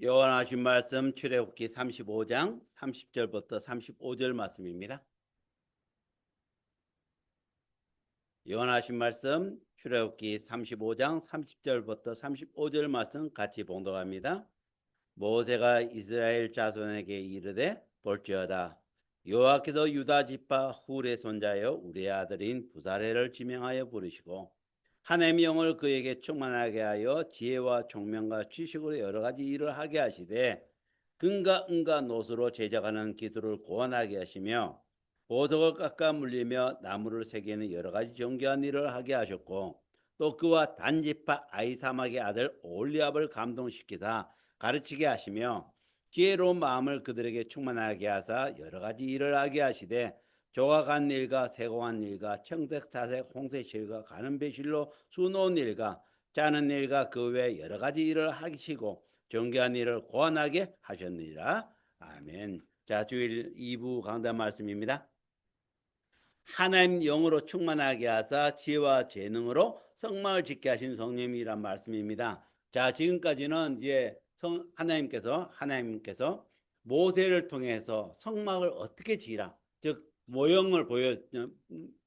요한하신 말씀 출애굽기 35장 30절부터 35절 말씀입니다. 요한하신 말씀 출애굽기 35장 30절부터 35절 말씀 같이 봉독합니다. 모세가 이스라엘 자손에게 이르되 볼지어다 여호와께서 유다 지파 훌의 손자여 우리의 아들인 부살레를 지명하여 부르시고 하나님의 영을 그에게 충만하게 하여 지혜와 총명과 지식으로 여러 가지 일을 하게 하시되 금과 은과 노수로 제작하는 기술을 고안하게 하시며 보석을 깎아 물리며 나무를 새기는 여러 가지 정교한 일을 하게 하셨고 또 그와 단지파 아히사막의 아들 올리압을 감동시키사 가르치게 하시며 지혜로운 마음을 그들에게 충만하게 하사 여러 가지 일을 하게 하시되 조각한 일과 세공한 일과 청색, 사색, 홍색 실과 가는 배실로 수놓은 일과 짜는 일과 그 외 여러 가지 일을 하시고 정교한 일을 고안하게 하셨느니라. 아멘. 자, 주일 2부 강단 말씀입니다. 하나님 영으로 충만하게 하사 지혜와 재능으로 성막을 짓게 하신 성령이란 말씀입니다. 자, 지금까지는 이제 하나님께서 모세를 통해서 성막을 어떻게 지으라, 즉 모형을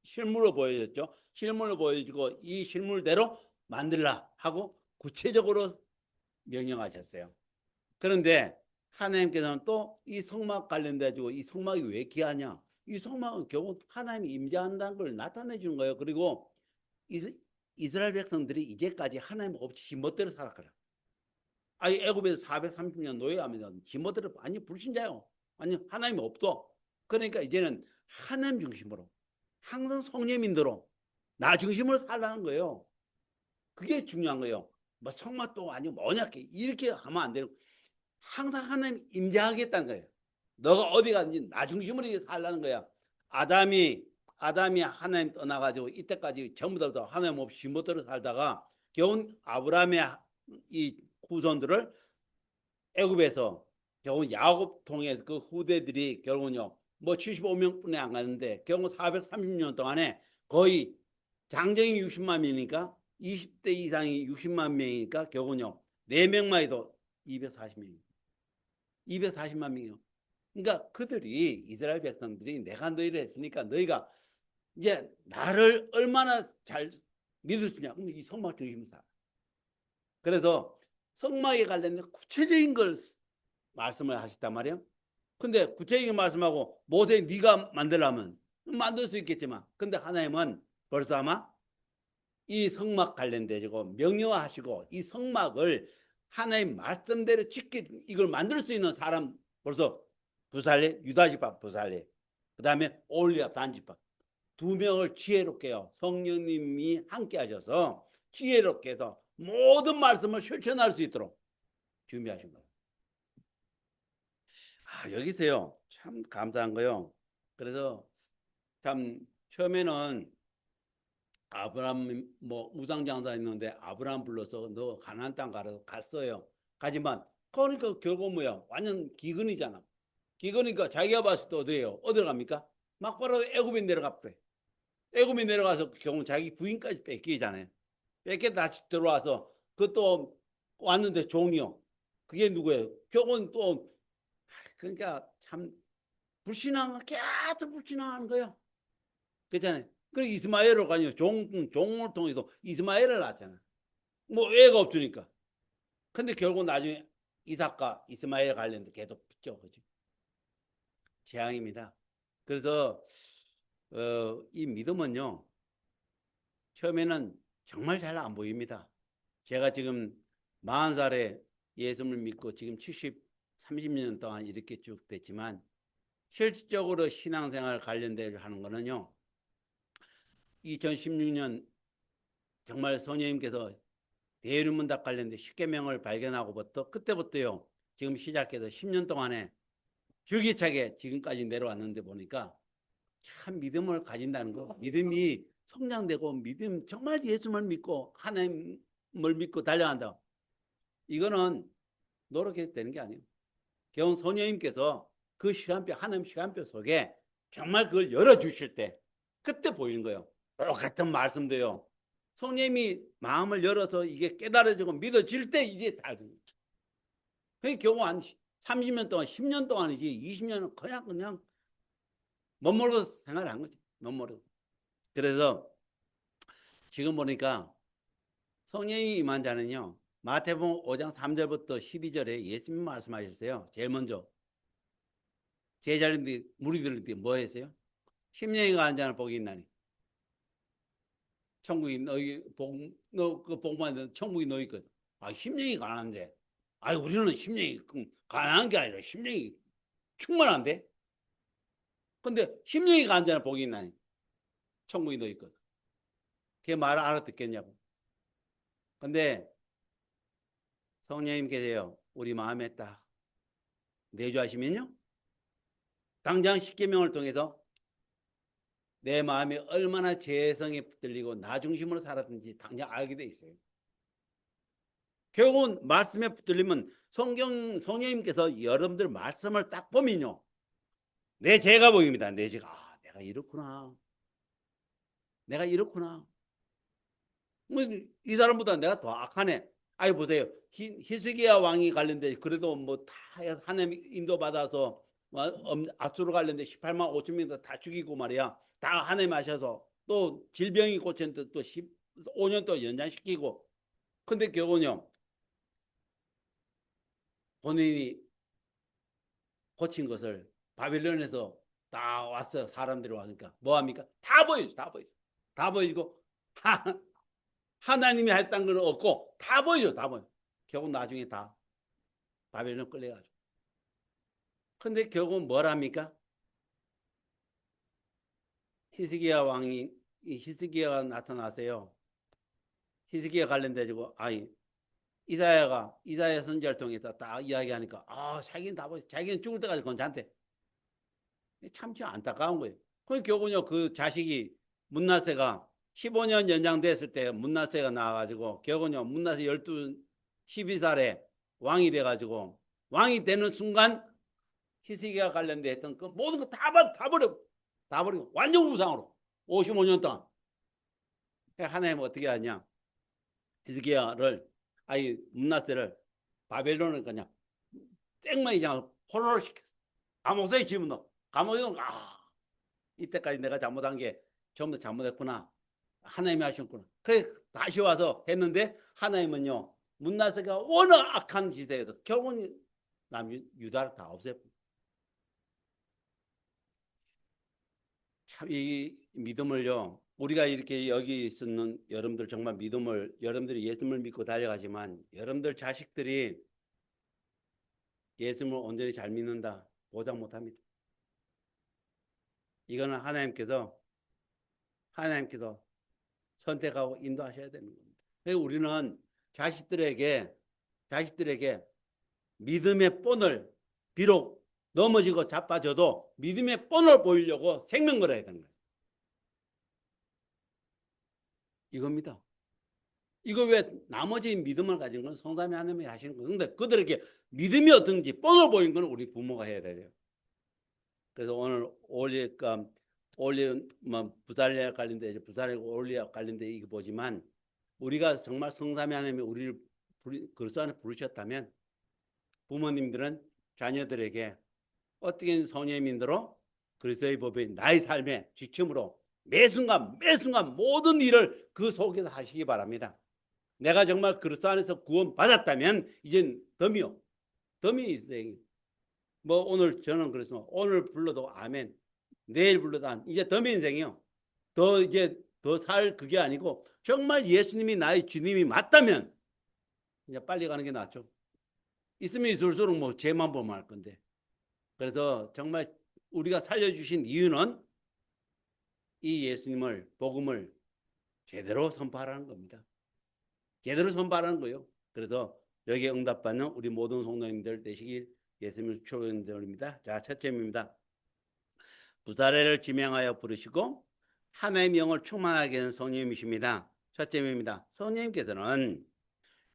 실물로 보여줬죠. 실물로 보여주고 이 실물대로 만들라 하고 구체적으로 명령하셨어요. 그런데 하나님께서는 또 이 성막 관련돼 가지고 이 성막이 왜 귀하냐? 이 성막은 결국 하나님이 임재한다는 걸 나타내 주는 거예요. 그리고 이스라엘 백성들이 이제까지 하나님 없이 지멋대로 살았거든. 아니 애굽에서 430년 노예하면서 지멋대로 아니 불신자요. 아니 하나님이 없어. 그러니까 이제는 하나님 중심으로 항상 성령님대로 나 중심으로 살라는 거예요. 그게 중요한 거예요. 뭐 성막도 아니고 뭐냐게 이렇게 하면 안 되는. 항상 하나님 임재하겠다는 거예요. 너가 어디 갔는지 나 중심으로 살라는 거야. 아담이 하나님 떠나가지고 이때까지 전부 다 하나님 없이 멋대로 살다가 겨우 아브라함의 이 후손들을 애굽에서 겨우 야곱 통해 그 후대들이 결국은요 뭐 75명뿐이 안 가는데 겨우 430년 동안에 거의 장정이 60만 명이니까 20대 이상이 60만 명이니까 결국은요 4명만 해도 240명. 240만 명이요. 그러니까 그들이 이스라엘 백성들이 내가 너희를 했으니까 너희가 이제 나를 얼마나 잘 믿을 수 있냐. 그럼 이 성막 중심으로 살아. 그래서 성막에 관련된 구체적인 걸 말씀을 하셨단 말이에요. 근데 구체적인 말씀하고 모세 네가 만들라면 만들 수 있겠지만 근데 하나님은 벌써 아마 이 성막 관련되고 명령하시고 이 성막을 하나님 말씀대로 이걸 만들 수 있는 사람 벌써 부살레, 유다지파 부살레, 그 다음에 올리압 단지파 두 명을 지혜롭게요. 성령님이 함께 하셔서 지혜롭게 해서 모든 말씀을 실천할 수 있도록 준비하신 거예요. 여기서요 참 감사한 거요. 그래서 참 처음에는 아브라함 뭐 무장장사 있는데 아브라함 불러서 너 가나안 땅 가서 갔어요. 가지만 그러니까 결국 뭐야 완전 기근이잖아. 기근이니까 자기가 봤을 때 어디에요? 어디로 갑니까? 막바로 애굽에 내려가 버려. 애굽에 내려가서 결국 자기 부인까지 뺏기잖아요. 뺏겨 다시 들어와서 그것도 왔는데 종이요. 그게 누구예요? 결국은 또 그러니까 참 불신앙 계속 불신앙하는 거야. 그렇잖아요. 그리고 이스마엘을 가니 종을 통해서 이스마엘을 낳잖아. 뭐 애가 없으니까. 근데 결국 나중에 이삭과 이스마엘 관련도 계속 붙죠. 그죠? 재앙입니다. 그래서 이 믿음은요. 처음에는 정말 잘 안 보입니다. 제가 지금 40살에 예수를 믿고 지금 30년 동안 이렇게 쭉 됐지만 실질적으로 신앙생활 관련된 하는 거는요. 2016년 정말 성령님께서 대의문답 관련된 십계명을 발견하고부터 그때부터요. 지금 시작해서 10년 동안에 줄기차게 지금까지 내려왔는데 보니까 참 믿음을 가진다는 거. 믿음이 성장되고 믿음 정말 예수를 믿고 하나님을 믿고 달려간다. 이거는 노력해도 되는 게 아니에요. 겨우 성령님께서 그 시간표 하나님 시간표 속에 정말 그걸 열어주실 때 그때 보이는 거예요. 똑같은 말씀도요. 성령님이 마음을 열어서 이게 깨달아지고 믿어질 때 이제 다 그 결국 한 30년 동안 10년 동안이지 20년은 그냥 멋모르고 생활을 한 거지. 멋모르고. 그래서 지금 보니까 성령이 임한 자는요. 마태복음 5장 3절부터 12절에 예수님 말씀하셨어요. 제일 먼저 제자들이 무리들한테 뭐 했어요? 심령이 가는 자는 복이 있나니 천국이 너희 너그 복만 천국이 너희 거든. 아 심령이 가난한데. 아 우리는 심령이 가난한 게 아니라 심령이 충만한데. 근데 심령이 가는 자는 복이 있나니 천국이 너희 거든. 그게 말을 알아듣겠냐고. 근데 성령님께서요 우리 마음에 딱 내주하시면요 당장 십계명을 통해서 내 마음이 얼마나 죄성에 붙들리고 나 중심으로 살았는지 당장 알게 돼 있어요. 결국은 말씀에 붙들리면 성령님께서 여러분들 말씀을 딱 보면요 내 죄가 보입니다. 내 죄가 내가 이렇구나. 내가 이렇구나. 뭐 이 사람보다 내가 더 악하네. 아이 보세요. 히스기야 왕이 관련돼 그래도 뭐 다 하나님 인도 받아서 아수르 관련돼 18만 5천 명 다 죽이고 말이야. 다 하나님 하셔서 또 질병이 고쳤는데 또 15년 또 연장시키고. 근데 결국은요 본인이 고친 것을 바빌론에서 다 왔어. 사람들이 와니까 뭐합니까? 다 보여줘. 다 보여줘. 다 보여주고 하나님이 했다는 건 없고 다 보여줘. 다 보여줘. 결국 나중에 다 바벨론 끌려가지고. 근데 결국 뭘 합니까? 히스기야 왕이 히스기야가 나타나세요. 히스기야 관련돼가지고 이사야 선지자를 통해서 딱 이야기하니까 자기는 다 보여. 자기는 죽을 때까지 괜찮대. 참 안타까운 거예요. 그 결국은요 그 자식이 문나세가 15년 연장됐을 때 문나세가 나와가지고 결국은요 문나세 12살에 왕이 돼가지고 왕이 되는 순간 히스기야 관련돼 했던 그 모든 거 다 버리고 완전 우상으로 55년 동안. 하나님은 어떻게 하냐? 히스기야를 문나세를 바벨론을 그냥 땡마이 장을 포로를 시켰어. 감옥에 집어넣어. 감옥에 이때까지 내가 잘못한 게 전부 잘못했구나. 하나님이 하셨구나. 그래 다시 와서 했는데 하나님은요 문나세가 워낙 악한 지세에서 결국은 유다를 다 없앴고. 참 이 믿음을요 우리가 이렇게 여기 있는 여러분들 정말 여러분들이 예수님을 믿고 달려가지만 여러분들 자식들이 예수님을 온전히 잘 믿는다 보장 못합니다. 이거는 하나님께서 선택하고 인도하셔야 되는 겁니다. 그래서 우리는 자식들에게 믿음의 본을 비록 넘어지고 자빠져도 믿음의 본을 보이려고 생명 걸어야 되는 거예요. 이겁니다. 이거 왜 나머지 믿음을 가진 건 성삼위 하나님이 하시는 거예요. 그런데 그들에게 믿음이 어떤지 본을 보이는 건 우리 부모가 해야 돼요. 그래서 오늘 부살레 관련돼 부살레 올리아 관련돼 이거 보지만 우리가 정말 성삼위 하나님이 우리를 그리스도 안에 부르셨다면 부모님들은 자녀들에게 어떻게 성령님대로 그리스도의 법이 나의 삶의 지침으로 매 순간 모든 일을 그 속에서 하시기 바랍니다. 내가 정말 그리스도 안에서 구원 받았다면 이젠 덤이 있어요. 뭐 오늘 저는 그래서 오늘 불러도 아멘, 내일 불러도 이제 덤이 인생이요. 더 살 그게 아니고 정말 예수님이 나의 주님이 맞다면 이제 빨리 가는 게 낫죠. 있으면 있을수록 뭐 죄만 보면 할 건데. 그래서 정말 우리가 살려주신 이유는 이 예수님을 복음을 제대로 선포하라는 겁니다. 제대로 선포하라는 거예요. 그래서 여기에 응답받는 우리 모든 성도님들 되시길 예수님을 축원드립니다. 자, 첫째입니다. 부사례를 지명하여 부르시고 하나님의 영을 충만하게 하는 성령님이십니다. 첫째입니다. 성령님께서는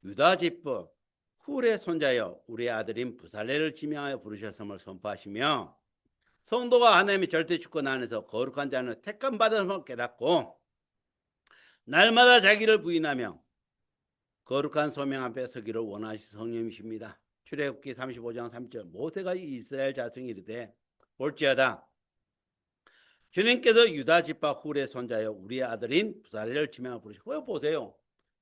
유다 지파 훌의 손자여 우리 아들인 부살레를 지명하여 부르셨음을 선포하시며 성도가 하나님의 절대 주권 안에서 거룩한 자는 택함 받음을 깨닫고 날마다 자기를 부인하며 거룩한 소명 앞에 서기를 원하시는 성령님이십니다. 출애굽기 35장 3절 모세가 이스라엘 자손이 이르되 볼지어다 주님께서 유다 지파 훌의 손자여 우리의 아들인 부사렐을 지명하여 부르시고 보세요.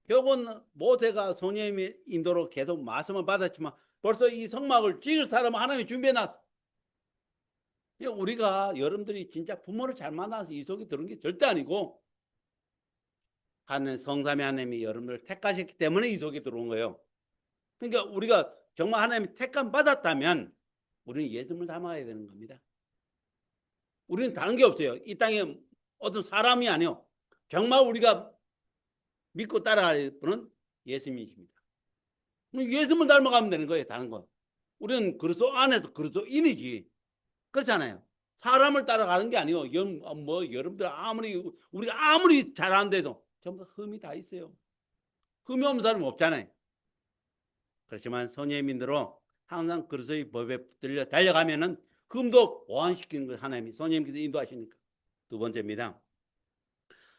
결국은 모세가 성령님의 인도로 계속 말씀을 받았지만 벌써 이 성막을 지을 사람은 하나님이 준비해놨어. 우리가 여러분들이 진짜 부모를 잘 만나서 이 속에 들은 게 절대 아니고 하는 성삼위 하나님이 여러분들을 택하셨기 때문에 이 속에 들어온 거예요. 그러니까 우리가 정말 하나님이 택함 받았다면 우리는 예수님을 닮아야 되는 겁니다. 우리는 다른 게 없어요. 이 땅에 어떤 사람이 아니요. 정말 우리가 믿고 따라갈 분은 예수님이십니다. 예수님을 닮아가면 되는 거예요. 다른 건. 우리는 그리스도 안에서 그리스도인이지. 그렇잖아요. 사람을 따라가는 게 아니요. 여러분들 우리가 아무리 잘하는데도 전부 흠이 다 있어요. 흠이 없는 사람은 없잖아요. 그렇지만 선예민대로 항상 그리스도의 법에 붙들려 달려가면은 흠도 보완시키는 걸 하나님이 선예님께서 인도하시니까. 두 번째입니다.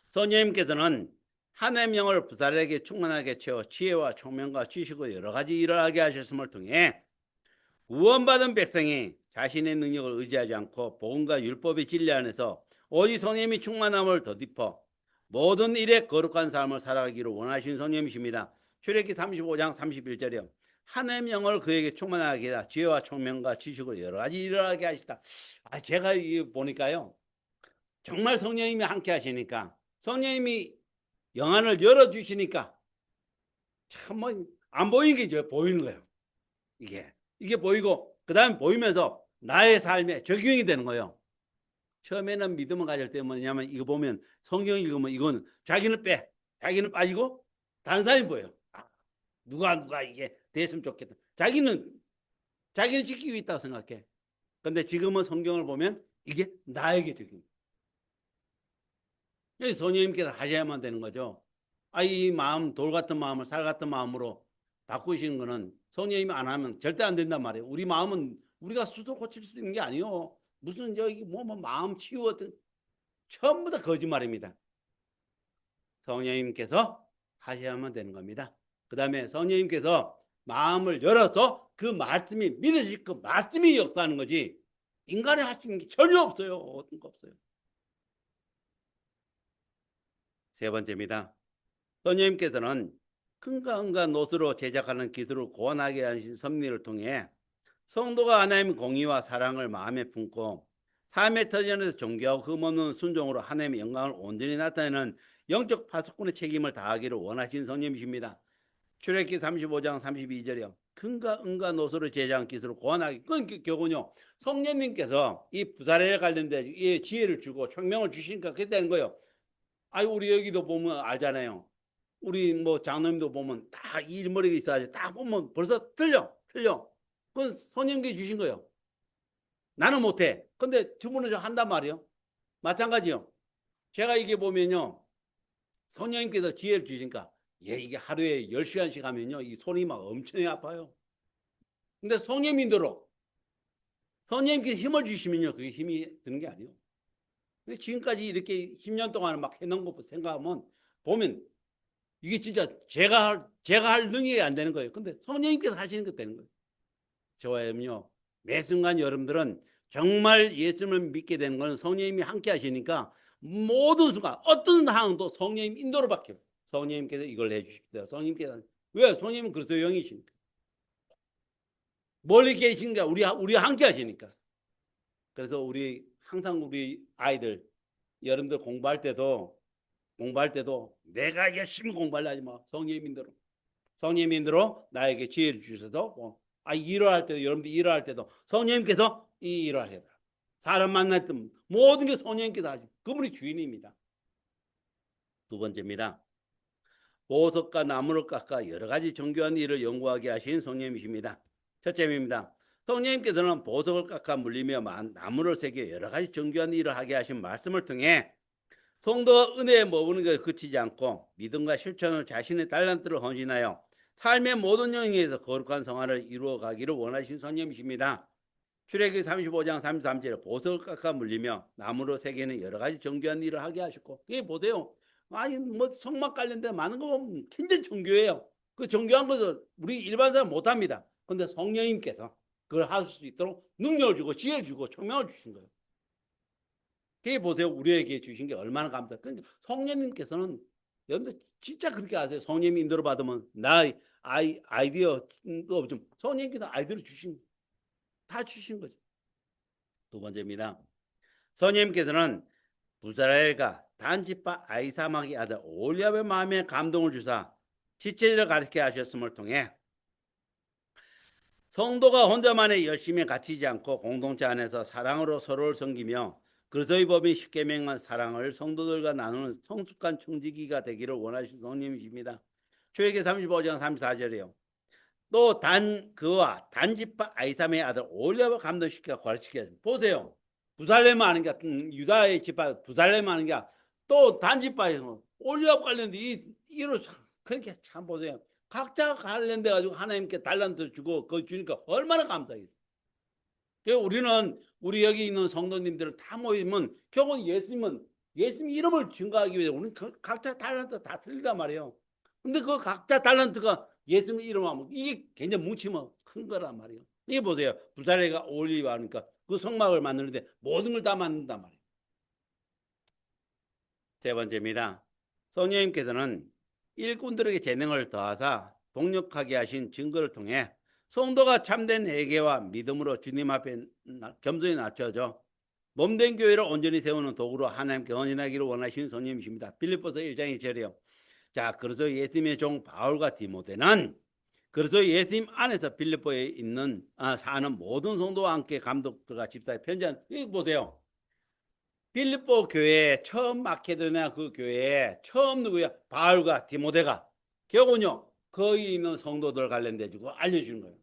선예님께서는 하나님의 영을 부사렐에게 충만하게 채워 지혜와 총명과 지식으로 여러 가지 일을 하게 하셨음을 통해 구원받은 백성이 자신의 능력을 의지하지 않고 복음과 율법의 진리 안에서 오직 성령이 충만함을 덧입어 모든 일에 거룩한 삶을 살아가기를 원하신 성령이십니다. 출애굽기 35장 31절이요. 하나님의 영을 그에게 충만하게 하라 지혜와 총명과 지식으로 여러 가지 일을 하게 하시다. 제가 보니까요. 정말 성령님이 함께 하시니까 성령님이 영안을 열어주시니까 참 안 보이는 게 이제 보이는 거예요. 이게 보이고 그 다음에 보이면서 나의 삶에 적용이 되는 거예요. 처음에는 믿음을 가질 때 뭐냐면 이거 보면 성경 읽으면 이건 자기는 빠지고 다른 사람이 보여요. 누가 이게 됐으면 좋겠다. 자기는 지키고 있다고 생각해. 근데 지금은 성경을 보면 이게 나에게 적용. 여기 성령님께서 하셔야만 되는 거죠. 이 마음, 돌 같은 마음을 살 같은 마음으로 바꾸시는 거는 성령님이 안 하면 절대 안 된단 말이에요. 우리 마음은 우리가 스스로 고칠 수 있는 게 아니에요. 무슨 저기 마음 치유하든 전부 다 거짓말입니다. 성령님께서 하셔야만 되는 겁니다. 그 다음에 성령님께서 마음을 열어서 그 말씀이 믿어질 그 말씀이 역사하는 거지 인간이 할 수 있는 게 전혀 없어요. 어떤 거 없어요. 세 번째입니다. 성령님께서는 큰가 은가 노스로 제작하는 기술을 고안하게 하신 섭리를 통해 성도가 하나님의 공의와 사랑을 마음에 품고 삶의 터전에서 존귀하고 흠없는 순종으로 하나님의 영광을 온전히 나타내는 영적 파수꾼의 책임을 다하기를 원하신 성령이십니다. 출애굽기 35장 32절이요. 큰가 은가 노소로 제작한 기술을 고안하기. 그건 결국은요. 성령님께서 이 부사렐에 관련된 이 지혜를 주고 총명을 주시니까 그렇게 되는 거예요. 우리 여기도 보면 알잖아요. 우리 장로님도 보면 다 일머리가 있어야지. 딱 보면 벌써 틀려. 그건 성령님께 주신 거예요. 나는 못해. 근데 주문을 좀 한단 말이에요. 마찬가지요. 제가 이게 보면요. 성령님께서 지혜를 주시니까 이게 하루에 10시간씩 하면요. 이 손이 막 엄청 아파요. 근데 성령님대로 성령님께서 힘을 주시면요. 그게 힘이 드는 게 아니에요. 지금까지 이렇게 10년 동안 막 해놓은 거 생각하면 보면 이게 진짜 제가 할 능력이 안 되는 거예요. 근데 성령님께서 하시는 거 되는 거예요. 저와요. 매 순간 여러분들은 정말 예수님을 믿게 되는 건 성령님이 함께 하시니까 모든 순간 어떤 상황도 성령님 인도로 바뀌어요. 성령님께서 이걸 해주십니다. 성령님께서 왜? 성령님은 그리스도 영이시니까. 멀리 계시니까 우리와 함께 하시니까. 그래서 항상 우리 아이들 여러분들 공부할 때도 내가 열심히 공부하려 하지 마. 성령님인대로 나에게 지혜를 주셔서 일할 때도 여러분들 일할 때도 성령님께서 이 일을 하셔야 돼요. 사람 만날 때 모든 게 성령님께서 하시고 그분이 주인입니다. 두 번째입니다. 보석과 나무를 깎아 여러 가지 정교한 일을 연구하게 하신 성령님이십니다. 첫째입니다. 성령님께서는 보석을 깎아 물리며 나무를 새겨 여러 가지 정교한 일을 하게 하신 말씀을 통해 성도가 은혜에 머무는 것에 그치지 않고 믿음과 실천을 자신의 달란트를 헌신하여 삶의 모든 영역에서 거룩한 성화를 이루어 가기를 원하신 성령님이십니다. 출애굽기 35장 33절에 보석을 깎아 물리며 나무로 새기는 여러 가지 정교한 일을 하게 하셨고 이게 보세요. 성막 관련된 많은 거 보면 굉장히 정교해요. 그 정교한 것을 우리 일반 사람 못합니다. 근데 성령님께서 그걸 할 수 있도록 능력을 주고 지혜를 주고 총명을 주신 거예요. 그게 보세요. 우리에게 주신 게 얼마나 감사해요. 그러니까 성령님께서는 여러분들 진짜 그렇게 아세요. 성령님 인도를 받으면 나 아이디어도 좀 성령님께서 아이디어를 다 주신 거죠. 두 번째입니다. 성령님께서는 부사라엘과 단지파 아이사막의 아들 올리압의 마음에 감동을 주사 지체들을 가르치게 하셨음을 통해 성도가 혼자만의 열심에 갇히지 않고 공동체 안에서 사랑으로 서로를 섬기며 그리스도의 법인 십계명한 사랑을 성도들과 나누는 성숙한 청지기가 되기를 원하신 성령님이십니다. 출애굽기 35장 34절이요. 또 그와 단지파 아이삼의 아들 올리압을 감동시켜 가르치게 하십니다. 보세요. 부살렘 하는 게 유다의 지파 부살렘 하는 게 또 단지파에서 올리압 관련된 이로 그렇게 참 보세요. 각자 관련돼 가지고 하나님께 달란트 주고 그거 주니까 얼마나 감사하겠어요. 우리는 우리 여기 있는 성도님들 다 모이면 결국 예수님 이름을 증거하기 위해서 우리는 각자 달란트 다 틀리단 말이에요. 근데 그 각자 달란트가 예수님 이름 하면 이게 굉장히 뭉치면 큰 거란 말이에요. 이게 보세요. 부살레가 올리브 하니까 그 성막을 만드는데 모든 걸 다 만든단 말이에요. 세 번째입니다. 성령님께서는 일꾼들에게 재능을 더하사 동력하게 하신 증거를 통해 성도가 참된 회개와 믿음으로 주님 앞에 겸손히 낮춰져 몸된 교회를 온전히 세우는 도구로 하나님께 헌신하기를 원하시는 성령님이십니다. 빌립보서 1장 2절이요. 자, 그래서 예수님의 종 바울과 디모데는 그래서 예수님 안에서 빌립보에 있는 사는 모든 성도와 함께 감독들과 집사에 편지한 이거 보세요. 빌립보 교회에 처음 마케도니아 그 교회에 처음 누구야? 바울과 디모데가 결국은요 거기 있는 성도들 관련돼 주고 알려주는 거예요.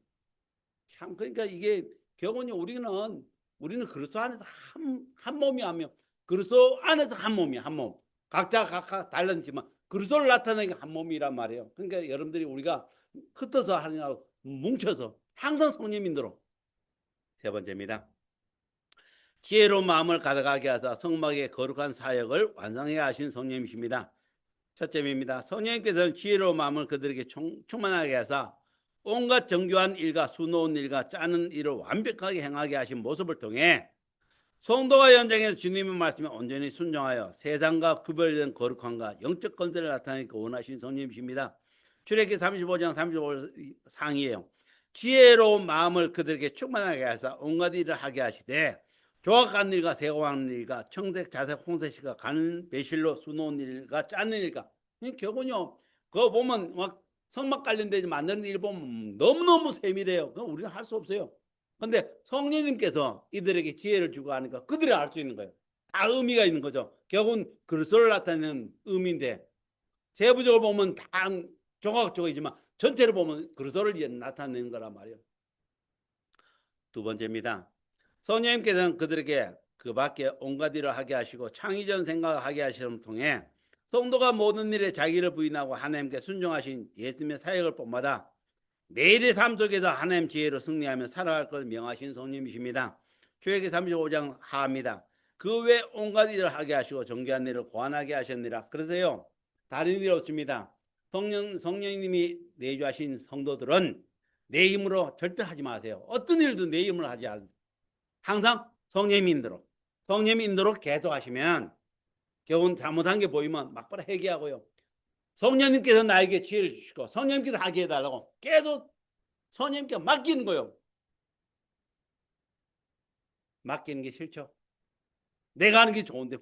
참 그러니까 이게 결국은요 우리는 그리스도 안에서 한 몸이 하며 그리스도 안에서 한 몸이 한 몸. 각자 각각 달랐지만 그리스도를 나타내는 게 한 몸이란 말이에요. 그러니까 여러분들이 우리가 흩어서 하느냐 뭉쳐서 항상 성령님인대로. 세 번째입니다. 지혜로운 마음을 가득하게 하사 성막의 거룩한 사역을 완성해 하신 성령님이십니다. 첫째입니다. 성령님께서는 지혜로운 마음을 그들에게 충만하게 하사 온갖 정교한 일과 수놓은 일과 짜는 일을 완벽하게 행하게 하신 모습을 통해 성도가 연장해서 주님의 말씀에 온전히 순종하여 세상과 구별된 거룩함과 영적 건설을 나타내기 원하신 성령님이십니다. 출애굽기 35장 35 상이에요. 지혜로운 마음을 그들에게 충만하게 하사 온갖 일을 하게 하시되 조각한 일과 세공하는 일과 청색, 자색, 홍색시가 가는 배실로 수놓은 일과 짜는 일과 결국은요 그거 보면 막 성막 관련되지 만드는 일 보면 너무너무 세밀해요. 그건 우리는 할 수 없어요. 근데 성령님께서 이들에게 지혜를 주고 하니까 그들이 알 수 있는 거예요. 다 의미가 있는 거죠. 결국은 그리스도를 나타내는 의미인데 세부적으로 보면 다 조각조각이지만 전체를 보면 그리스도를 나타내는 거란 말이에요. 두 번째입니다. 성령님께서는 그들에게 그 밖에 온갖 일을 하게 하시고 창의적 생각을 하게 하심을 통해 성도가 모든 일에 자기를 부인하고 하나님께 순종하신 예수님의 사역을 본받아 매일의 삶 속에서 하나님 지혜로 승리하며 살아갈 것을 명하신 성령님이십니다. 출애굽기 35장 하합니다. 그 외 온갖 일을 하게 하시고 정결한 일을 고안하게 하셨느니라. 그래서요 다른 일 없습니다. 성령님이 내주하신 성도들은 내 힘으로 절대 하지 마세요. 어떤 일도 내 힘으로 하지 않으세요. 항상 성령님 인도로 계속 하시면 결국은 잘못한 게 보이면 막바로 회개하고요. 성령님께서 나에게 지혜를 주시고 성령님께서 하게 해달라고 계속 성령님께 맡기는 거예요. 맡기는 게 싫죠. 내가 하는 게 좋은데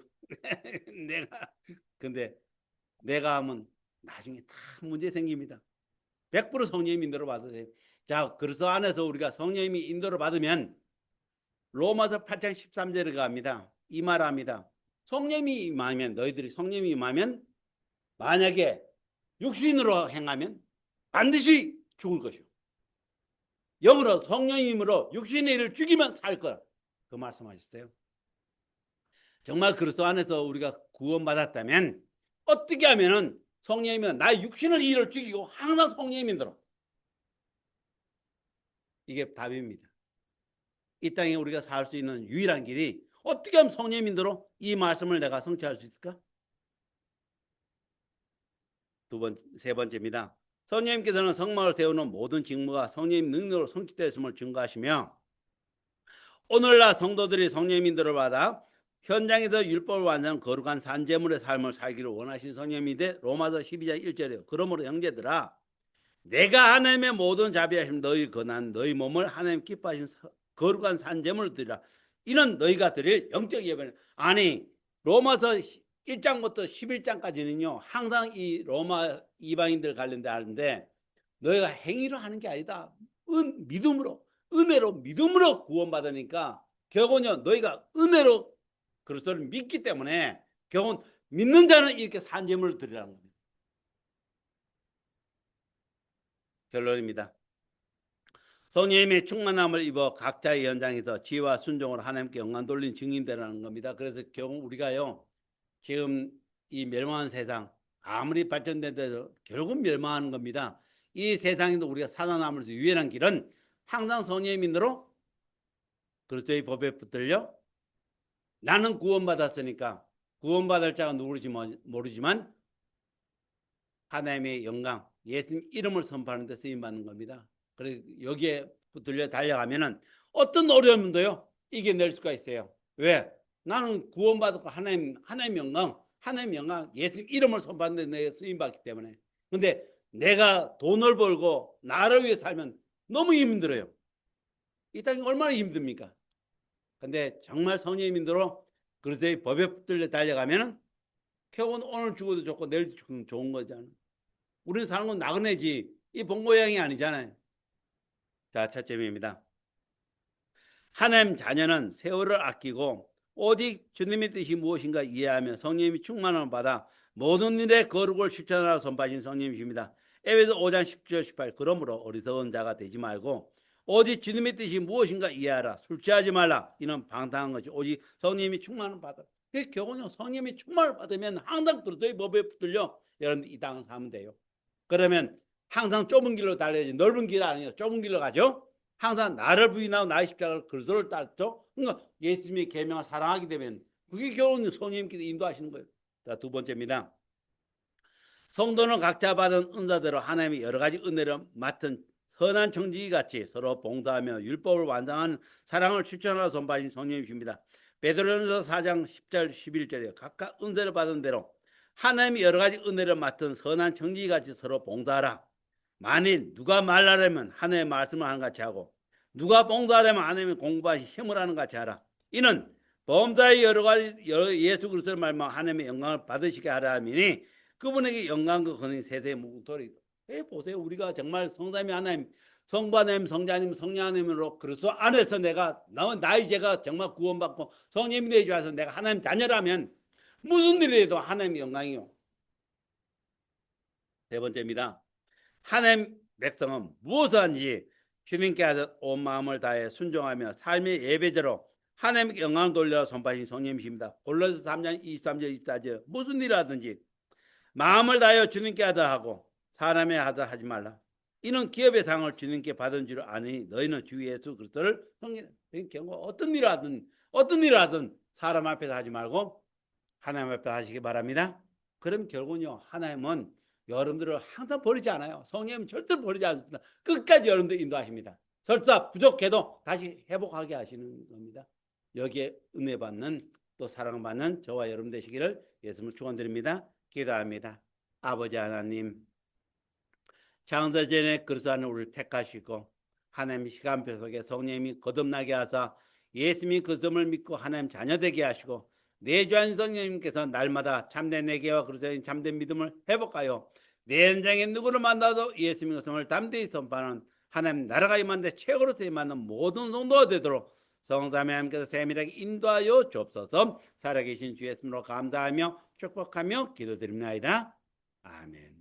근데 내가 하면 나중에 다 문제 생깁니다. 100% 성령님 인도를 받으세요. 자, 그래서 안에서 우리가 성령님이 인도를 받으면 로마서 8장 13절에 갑니다. 이 말합니다. 성령님이 임하면 너희들이 성령님이 임하면 만약에 육신으로 행하면 반드시 죽을 것이요. 영으로 성령님으로 육신의 일을 죽이면 살 거라. 그 말씀하셨어요. 정말 그리스도 안에서 우리가 구원받았다면 어떻게 하면은 성령님은 나의 육신을 일을 죽이고 항상 성령님인대로. 이게 답입니다. 이 땅에 우리가 살 수 있는 유일한 길이 어떻게 하면 성령님인대로 이 말씀을 내가 성취할 수 있을까? 세 번째입니다. 성령님께서는 성막을 세우는 모든 직무가 성령님 능력으로 성취되었음을 증거하시며 오늘날 성도들이 성령의 인도를 받아 현장에서 율법을 완전한 거룩한 산제물의 삶을 살기를 원하신 성령님인데 로마서 12장 1절이에요. 그러므로 형제들아 내가 하나님의 모든 자비하심 너희 권한 너희 몸을 하나님 기뻐하신 거룩한 산제물을 드리라. 이는 너희가 드릴 영적 예배는 아니 로마서 1장부터 11장까지는요 항상 이 로마 이방인들 관련돼 하는데 너희가 행위로 하는 게 아니다. 믿음으로 은혜로 믿음으로 구원받으니까 결국은요 너희가 은혜로 그리스도를 믿기 때문에 결국은 믿는 자는 이렇게 산제물을 드리라는 겁니다. 결론입니다. 성령님의 충만함을 입어 각자의 현장에서 지혜와 순종으로 하나님께 영광 돌린 증인되라는 겁니다. 그래서 결국 우리가요 지금 이 멸망한 세상 아무리 발전돼도 결국 멸망하는 겁니다. 이 세상에도 우리가 살아남으면서 유일한 길은 항상 성령의 믿음으로 그리스도의 법에 붙들려 나는 구원받았으니까 구원받을 자가 누구인지 모르지만 하나님의 영광 예수님 이름을 선포하는 데 쓰임받는 겁니다. 그래서 여기에 붙들려 달려가면은 어떤 어려움도요 이겨낼 수가 있어요. 왜? 나는 구원받았고 하나님 영광 예수님 이름을 선포하는 데 내가 쓰임받기 때문에. 근데 내가 돈을 벌고 나를 위해 살면 너무 힘들어요. 이 땅이 얼마나 힘듭니까? 근데 정말 성령의 믿음으로 그리스도의 법에 붙들려 달려가면은 결국은 오늘 죽어도 좋고 내일 죽어도 좋은 거잖아요. 우리는 사는 건 나그네지 이 본고양이 아니잖아요. 자, 첫 점입니다. 하나님 자녀는 세월을 아끼고 오직 주님의 뜻이 무엇인가 이해하며 성령님이 충만함을 받아 모든 일에 거룩을 실천하라 선포하신 성령님이십니다. 에베소 5장 10절 18 그러므로 어리석은 자가 되지 말고 오직 주님의 뜻이 무엇인가 이해하라. 술 취하지 말라. 이는 방탕한 것이 오직 성령님이 충만을 받아. 그 결국은 성령님이 충만을 받으면 항상 그리스도의 법에 붙들려 여러분들 이 땅을 사면 돼요. 그러면 항상 좁은 길로 달려야지 넓은 길 아니에요. 좁은 길로 가죠. 항상 나를 부인하고 나의 십자가를 그리스도를 따르죠. 그러니까 예수님의 계명을 사랑하게 되면 그게 결국은 성령님께서 인도하시는 거예요. 자, 두 번째입니다. 성도는 각자 받은 은사대로 하나님의 여러 가지 은혜를 맡은 선한 청지기 같이 서로 봉사하며 율법을 완성하는 사랑을 실천하라 선포하신 성령님이십니다. 베드로전서 4장 10절 11절에 각각 은혜를 받은 대로 하나님이 여러 가지 은혜를 맡은 선한 청지기 같이 서로 봉사하라. 만일 누가 말하려면 하나님의 말씀을 하는 같이 하고 누가 봉사하려면 하나님의 공부하시 힘을 하는 같이 하라. 이는 범사의 여러 가지 예수 그리스도를 말미암아 하나님의 영광을 받으시게 하라 함이니 그분에게 영광과 권능이 세세에 무궁토록. 보세요. 우리가 정말 성삼위 하나님, 성부 하나님, 성자님, 성령 하나님으로 그리스도 안에서 내가 나의 죄가 정말 구원받고 성령님이 내주셔서 내가 하나님 자녀라면 무슨 일이 해도 하나님의 영광이요. 세 번째입니다. 하나님 백성은 무엇을 하는지 주님께 온 마음을 다해 순종하며 삶의 예배대로 하나님께 영광을 돌려 선포하신 성령님이십니다. 골로새 3장 23절 24절 무슨 일을 하든지 마음을 다하여 주님께 하다 하고 사람에 하다 하지 말라. 이는 기업의 상을 주님께 받은 줄 아니 너희는 주 예수 그리스도를 섬기는. 경우 어떤 일을 하든 사람 앞에서 하지 말고 하나님 앞에서 하시기 바랍니다. 그럼 결국은요 하나님은 여러분들을 항상 버리지 않아요. 성령님은 절대 버리지 않습니다. 끝까지 여러분들 인도하십니다. 설사 부족해도 다시 회복하게 하시는 겁니다. 여기에 은혜 받는 또 사랑받는 저와 여러분 되시기를 예수님을 축원드립니다. 기도합니다. 아버지 하나님, 창세전에 그리스도 안에 우리를 택하시고 하나님 시간표 속에 성령님이 거듭나게 하사 예수님이 그리스도를 믿고 하나님 자녀되게 하시고 내주한 성령님께서 날마다 참된 내게와 그리스도인 참된 믿음을 회복하여 내 현장에 누구를 만나도 예수님의 성을 담대히 선포하는 하나님 나라가 임하는데 최고로 세임하는 모든 성도가 되도록 성삼위 하나님께서 세밀하게 인도하여 주옵소서. 살아계신 주 예수님으로 감사하며 축복하며 기도드립니다. 아멘.